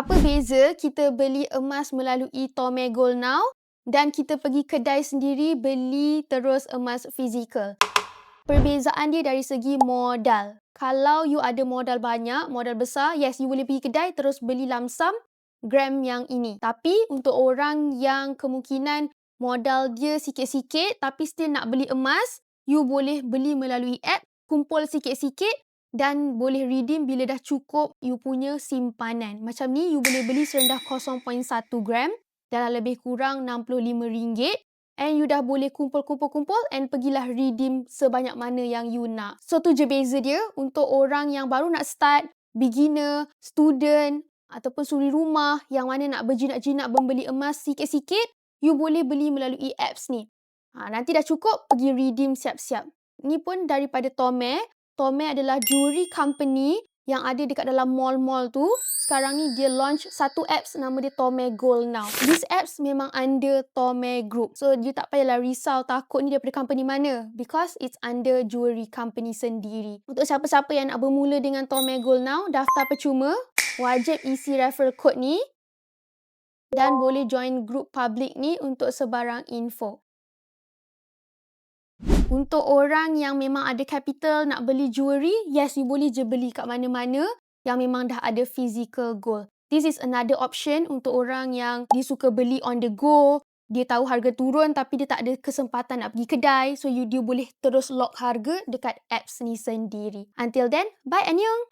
Apa beza kita beli emas melalui Tome Gold Now dan kita pergi kedai sendiri beli terus emas fizikal? Perbezaan dia dari segi modal. Kalau you ada modal banyak, modal besar, yes, you boleh pergi kedai terus beli lamsam gram yang ini. Tapi untuk orang yang kemungkinan modal dia sikit-sikit tapi still nak beli emas, you boleh beli melalui app, kumpul sikit-sikit dan boleh redeem bila dah cukup you punya simpanan. Macam ni, you boleh beli serendah 0.1 gram dalam lebih kurang RM65. And you dah boleh kumpul and pergilah redeem sebanyak mana yang you nak. So tu je beza dia untuk orang yang baru nak start, beginner, student ataupun suri rumah yang mana nak berjinak-jinak membeli emas sikit-sikit, you boleh beli melalui apps ni. Nanti dah cukup, pergi redeem siap-siap. Ni pun daripada Tome. Tome adalah jewelry company yang ada dekat dalam mall-mall tu. Sekarang ni dia launch satu apps nama dia Tome Gold Now. This apps memang under Tome Group. So you tak payahlah risau takut ni daripada company mana. Because it's under jewelry company sendiri. Untuk siapa-siapa yang nak bermula dengan Tome Gold Now, daftar percuma. Wajib isi referral code ni. Dan boleh join group public ni untuk sebarang info. Untuk orang yang memang ada capital nak beli jewelry, yes, you boleh je beli kat mana-mana yang memang dah ada physical gold. This is another option untuk orang yang dia suka beli on the go. Dia tahu harga turun tapi dia tak ada kesempatan nak pergi kedai. So, dia boleh terus lock harga dekat apps ni sendiri. Until then, bye annyeong!